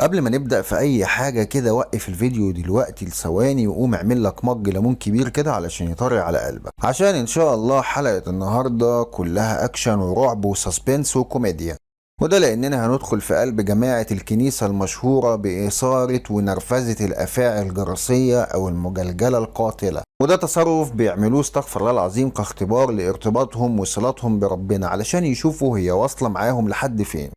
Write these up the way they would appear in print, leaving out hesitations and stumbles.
قبل ما نبدأ في أي حاجة كده وقف الفيديو دلوقتي لثواني وقوم اعمل لك مج ليمون كبير كده علشان يطري على قلبك، عشان إن شاء الله حلقة النهاردة كلها أكشن ورعب وسسبنس وكوميديا. وده لأننا هندخل في قلب جماعة الكنيسة المشهورة بإثارة ونرفزة الأفاعي الجرسية أو المجلجلة القاتلة، وده تصرف بيعملوه استغفر الله العظيم كاختبار لارتباطهم وصلاتهم بربنا علشان يشوفوا هي واصلة معاهم لحد فين.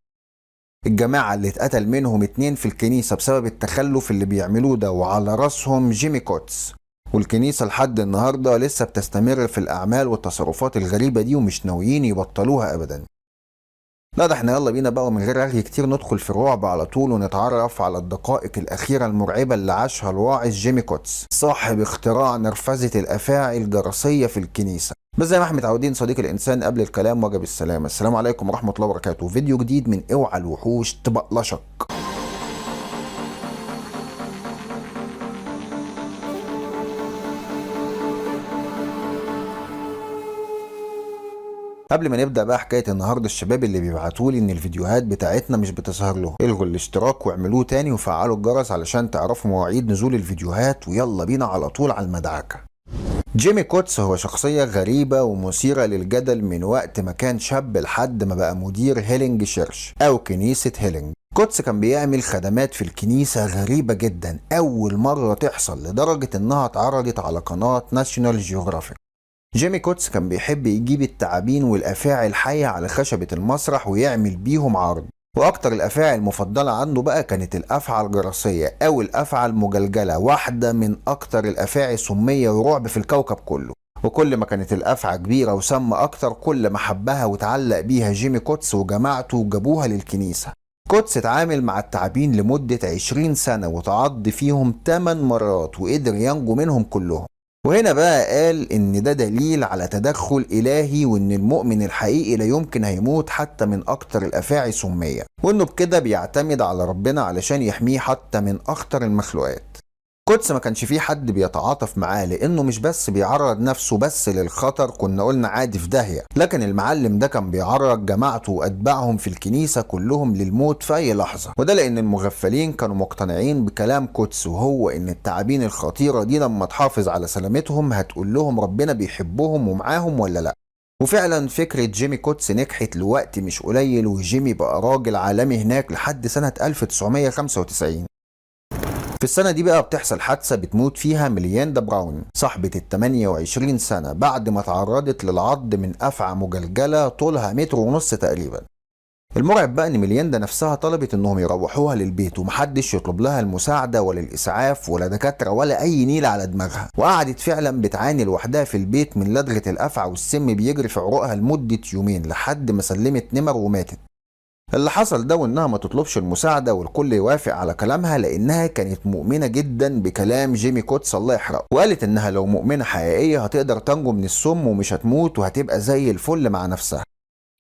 الجماعة اللي اتقتل منهم 2 في الكنيسة بسبب التخلف اللي بيعملوه ده، وعلى راسهم جيمي كوتس. والكنيسة لحد النهاردة لسه بتستمر في الأعمال والتصرفات الغريبة دي ومش ناويين يبطلوها أبدا. لا ده احنا يلا بينا بقى ومن غير رغي كتير ندخل في الرعب على طول ونتعرف على الدقائق الأخيرة المرعبة اللي عاشها الواعظ جيمي كوتس، صاحب اختراع نرفزة الأفاعي الجرسية في الكنيسة. بس زي ما احنا متعودين صديق الإنسان قبل الكلام وجب السلام. السلام عليكم ورحمة الله وبركاته. فيديو جديد من اوعى الوحوش تبقلشك. قبل ما نبدأ بقى حكاية النهاردة، الشباب اللي بيبعتولي ان الفيديوهات بتاعتنا مش بتظهر له، الغوا الاشتراك واعملوه تاني وفعلوا الجرس علشان تعرفوا مواعيد نزول الفيديوهات، ويلا بينا على طول على المدعكة. جيمي كوتس هو شخصية غريبة ومثيرة للجدل من وقت ما كان شاب لحد ما بقى مدير هيلينج شيرش أو كنيسة هيلينج. كوتس كان بيعمل خدمات في الكنيسة غريبة جدا أول مرة تحصل، لدرجة إنها اتعرضت على قناة ناشونال جيوغرافيك. جيمي كوتس كان بيحب يجيب التعابين والأفاعي الحية على خشبة المسرح ويعمل بيهم عرض، واكتر الافاعي المفضله عنده بقى كانت الافعى الجرسيه او الافعى المجلجله، واحده من اكتر الافاعي سميه ورعب في الكوكب كله. وكل ما كانت الافعى كبيره وسامه اكتر كل ما حبها وتعلق بيها جيمي كوتس وجماعته وجابوها للكنيسه. كوتس اتعامل مع التعابين لمده 20 سنه وتعض فيهم 8 مرات وقدر ينجو منهم كلهم. وهنا بقى قال ان ده دليل على تدخل الهي، وان المؤمن الحقيقي لا يمكن هيموت حتى من اكتر الافاعي سمية، وانه بكده بيعتمد على ربنا علشان يحميه حتى من اخطر المخلوقات. كوتس ما كانش فيه حد بيتعاطف معاه لانه مش بس بيعرض نفسه بس للخطر، كنا قلنا عادي في داهية، لكن المعلم ده كان بيعرض جماعته واتباعهم في الكنيسة كلهم للموت في اي لحظة. وده لان المغفلين كانوا مقتنعين بكلام كوتس، وهو ان التعابين الخطيرة دي لما تحافظ على سلامتهم هتقول لهم ربنا بيحبهم ومعاهم ولا لا. وفعلا فكرة جيمي كوتس نجحت لوقت مش قليل، وجيمي بقى راجل عالمي هناك لحد سنة 1995. في السنة دي بقى بتحصل حادثة بتموت فيها ميليندا براون صاحبة ال 28 سنة بعد ما تعرضت للعض من أفعى مجلجلة طولها 1.5 متر تقريبا. المرعب بقى ان ميليندا نفسها طلبت انهم يروحوها للبيت ومحدش يطلب لها المساعدة ولا الاسعاف ولا دكاترة ولا اي نيل على دماغها، وقعدت فعلا بتعاني لوحدها في البيت من لدغة الافعى والسم بيجري في عروقها لمدة يومين لحد ما سلمت نمر وماتت. اللي حصل ده وانها ما تطلبش المساعدة والكل يوافق على كلامها لانها كانت مؤمنة جدا بكلام جيمي كوتس الله يحرقه، وقالت انها لو مؤمنة حقيقية هتقدر تنجو من السم ومش هتموت وهتبقى زي الفل مع نفسها.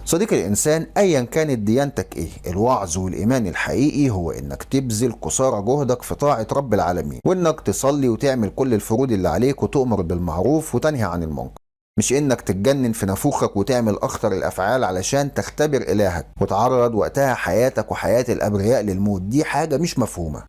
صديق الإنسان أيا كانت ديانتك إيه، الوعظ والإيمان الحقيقي هو إنك تبذل قصارى جهدك في طاعة رب العالمين، وإنك تصلي وتعمل كل الفروض اللي عليك وتؤمر بالمعروف وتنهي عن المنكر، مش إنك تتجنن في نافوخك وتعمل أخطر الأفعال علشان تختبر إلهك وتعرض وقتها حياتك وحياة الأبرياء للموت. دي حاجة مش مفهومة.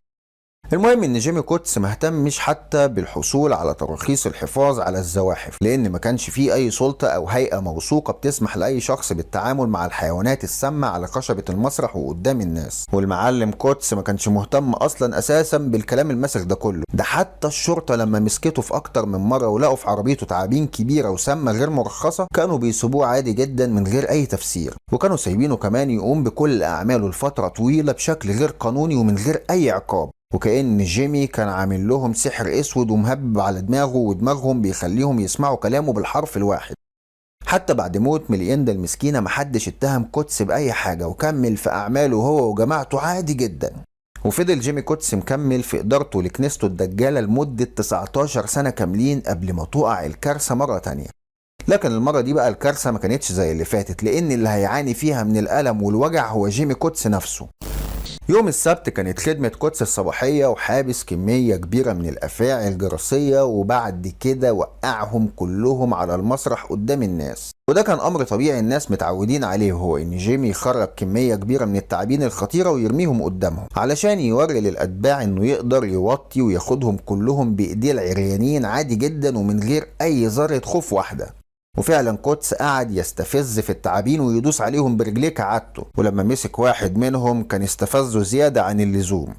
المهم ان جيمي كوتس مهتمش حتى بالحصول على تراخيص الحفاظ على الزواحف، لان ما كانش فيه اي سلطة او هيئة موثوقة بتسمح لاي شخص بالتعامل مع الحيوانات السامة على خشبة المسرح وقدام الناس. والمعلم كوتس ما كانش مهتم اصلا اساسا بالكلام المسخ ده كله، ده حتى الشرطة لما مسكته في اكتر من مرة ولقوا في عربيته تعابين كبيرة وسامة غير مرخصة كانوا بيسيبوه عادي جدا من غير اي تفسير، وكانوا سايبينه كمان يقوم بكل اعماله لفترة طويلة بشكل غير قانوني ومن غير اي عقاب، وكأن جيمي كان عامل لهم سحر اسود ومهبب على دماغه ودماغهم بيخليهم يسمعوا كلامه بالحرف الواحد. حتى بعد موت ميليندا المسكينة محدش اتهم كوتس بأي حاجة وكمل في أعماله هو وجماعته عادي جدا. وفضل جيمي كوتس مكمل في إدارته لكنيسته الدجالة لمدة 19 سنة كاملين قبل ما تقع الكارثة مرة تانية. لكن المرة دي بقى الكارثة ما كانتش زي اللي فاتت، لأن اللي هيعاني فيها من الألم والوجع هو جيمي كوتس نفسه. يوم السبت كانت خدمة قدس الصباحية وحابس كمية كبيرة من الأفاعي الجراثية، وبعد كده وقعهم كلهم على المسرح قدام الناس. وده كان أمر طبيعي الناس متعودين عليه، هو إن جيمي يخرج كمية كبيرة من التعابين الخطيرة ويرميهم قدامهم علشان يوري للأتباع إنه يقدر يوطي وياخدهم كلهم بإيديه العريانين عادي جدا ومن غير أي ذرة خوف واحدة. وفعلا قدس قعد يستفز في التعابين ويدوس عليهم برجليه كعادته، ولما مسك واحد منهم كان استفزه زيادة عن اللزوم.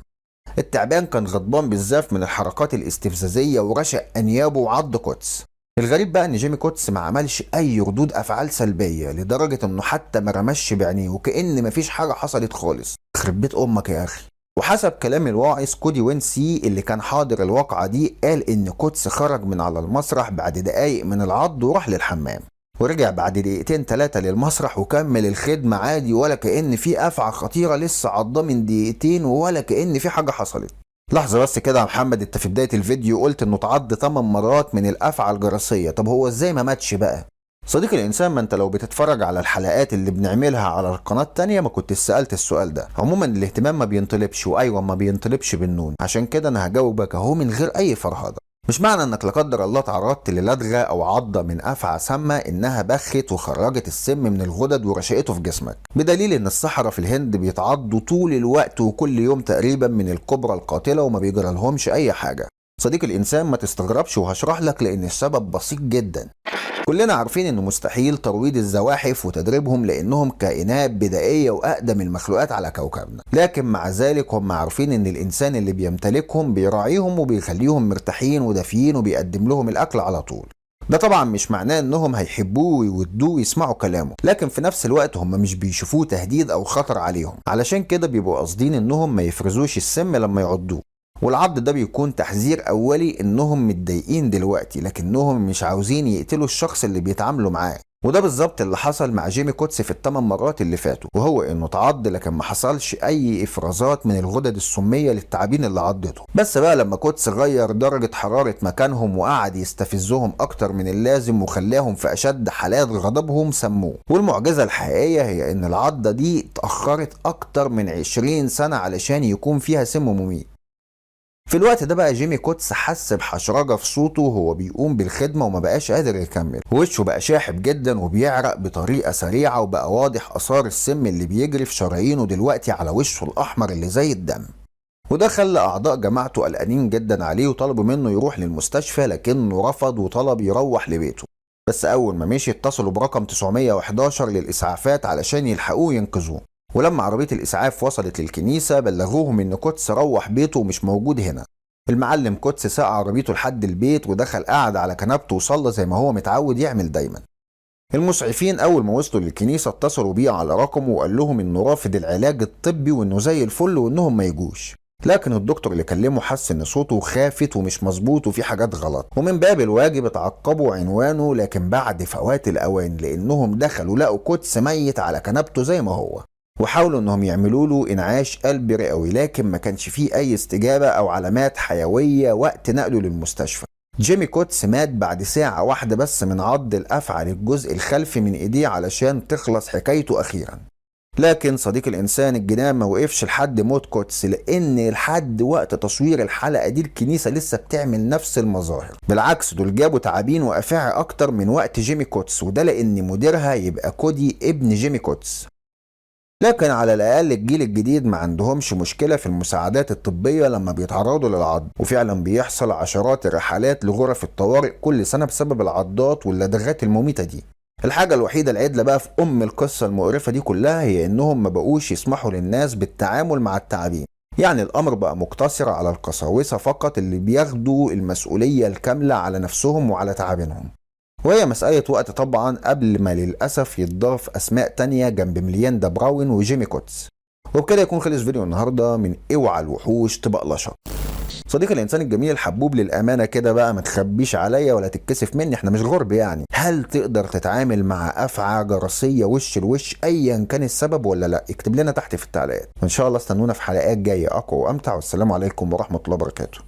التعبان كان غضبان بالزاف من الحركات الاستفزازية ورشق أنيابه وعض قدس. الغريب بقى ان جيمي قدس ما عملش اي ردود افعال سلبية، لدرجة انه حتى ما رمش بعينيه وكأن مفيش حاجة حصلت خالص. يخرب بيت امك يا اخي. وحسب كلام الواعظ كودي وينسي اللي كان حاضر الواقعة دي، قال ان قدس خرج من على المسرح بعد دقايق من العض وراح للحمام، ورجع بعد دقيقتين 3 للمسرح وكمل الخدمة عادي، ولا كأن في أفعى خطيرة لسه عضاه من دقيقتين، ولا كأن في حاجة حصلت. لحظة بس كده يا محمد، انت في بداية الفيديو قلت انه اتعض 8 مرات من الأفعى الجراثية، طب هو ازاي ما ماتش بقى؟ صديقي الإنسان، ما انت لو بتتفرج على الحلقات اللي بنعملها على القناة التانية ما كنت سألت السؤال ده. عموما الاهتمام ما بينطلبش، وايوه ما بينطلبش بالنون، عشان كده انا هجاوبك اهو من غير اي فرهدة. مش معنى انك لا قدر الله تعرضت للدغة او عضة من افعى سامة انها بخت وخرجت السم من الغدد ورشقته في جسمك، بدليل ان السحرة في الهند بيتعضوا طول الوقت وكل يوم تقريبا من الكبرى القاتلة وما بيجرى لهمش اي حاجة. صديق الانسان ما تستغربش وهشرح لك، لان السبب بسيط جدا. كلنا عارفين انه مستحيل ترويض الزواحف وتدريبهم لانهم كائنات بدائية واقدم المخلوقات على كوكبنا، لكن مع ذلك هم عارفين ان الانسان اللي بيمتلكهم بيراعيهم وبيخليهم مرتاحين ودافيين وبيقدم لهم الاكل على طول. ده طبعا مش معناه انهم هيحبوه ويودوه ويسمعوا كلامه، لكن في نفس الوقت هم مش بيشوفوه تهديد او خطر عليهم، علشان كده بيبقوا قاصدين انهم ما يفرزوش السم لما يعضوه. والعض ده بيكون تحذير اولي انهم متضايقين دلوقتي، لكنهم مش عاوزين يقتلوا الشخص اللي بيتعاملوا معاه. وده بالظبط اللي حصل مع جيمي قدس في ال8 مرات اللي فاتوا، وهو انه اتعض لكن ما حصلش اي افرازات من الغدد السميه للتعابين اللي عضته. بس بقى لما قدس غير درجه حراره مكانهم وقعد يستفزهم اكتر من اللازم وخلاهم في اشد حالات غضبهم، سموه. والمعجزه الحقيقيه هي ان العضه دي اتاخرت اكتر من 20 سنه علشان يكون فيها سم مميت. في الوقت ده بقى جيمي قدس حس بحشرجة في صوته وهو بيقوم بالخدمة وما بقاش قادر يكمل، ووشه بقى شاحب جدا وبيعرق بطريقة سريعة، وبقى واضح آثار السم اللي بيجري في شرايينه دلوقتي على وشه الأحمر اللي زي الدم. وده خلى أعضاء جماعته قلقانين جدا عليه وطلبوا منه يروح للمستشفى، لكنه رفض وطلب يروح لبيته. بس أول ما مشي اتصلوا برقم 911 للإسعافات علشان يلحقوه ينقذوه. ولما عربية الإسعاف وصلت للكنيسة بلغوهم إن قدس روح بيته ومش موجود هنا. المعلم قدس ساق عربيته لحد البيت ودخل قعد على كنبته وصلى زي ما هو متعود يعمل دايما. المسعفين أول ما وصلوا للكنيسة اتصلوا بيه على رقمه وقال لهم إنه رافض العلاج الطبي وإنه زي الفل وإنهم ما يجوش. لكن الدكتور اللي كلمه حس إن صوته خافت ومش مظبوط وفي حاجات غلط، ومن باب الواجب اتعقبوا عنوانه، لكن بعد فوات الأوان لأنهم دخلوا لقوا قدس ميت على كنبته زي ما هو. وحاولوا انهم يعملوا له انعاش قلبي رئوي، لكن ما كانش فيه اي استجابة او علامات حيوية وقت نقله للمستشفى. جيمي قدس مات بعد ساعة واحدة بس من عض الافعى للجزء الخلفي من ايديه علشان تخلص حكايته اخيرا. لكن صديق الانسان، الجنان ما وقفش لحد موت قدس، لان لحد وقت تصوير الحلقة دي الكنيسة لسه بتعمل نفس المظاهر. بالعكس دول جابوا تعابين وافاعي اكتر من وقت جيمي قدس، وده لان مديرها يبقى كودي ابن جيمي قدس. لكن على الأقل الجيل الجديد ما عندهمش مشكلة في المساعدات الطبية لما بيتعرضوا للعض، وفعلا بيحصل عشرات الرحلات لغرف الطوارئ كل سنة بسبب العضات واللدغات المميتة دي. الحاجة الوحيدة العدلة بقى في القصة المقرفة دي كلها هي إنهم ما بقوش يسمحوا للناس بالتعامل مع التعابين. يعني الأمر بقى مقتصر على القساوسة فقط اللي بياخدوا المسؤولية الكاملة على نفسهم وعلى تعابينهم. وهي مسألة وقت طبعا قبل ما للأسف يتضاف أسماء تانية جنب ميليندا براون وجيمي قدس. وبكده يكون خلص فيديو النهاردة من اوعى الوحوش تبقى لشط. صديقي الإنسان الجميل الحبوب، للأمانة كده بقى ما تخبيش عليا ولا تتكسف مني، احنا مش غرب يعني. هل تقدر تتعامل مع أفعى جراثية وش لوش أيا كان السبب ولا لا؟ اكتب لنا تحت في التعليقات. وإن شاء الله استنونا في حلقات جاية أقوى وأمتع، والسلام عليكم ورحمة الله وبركاته.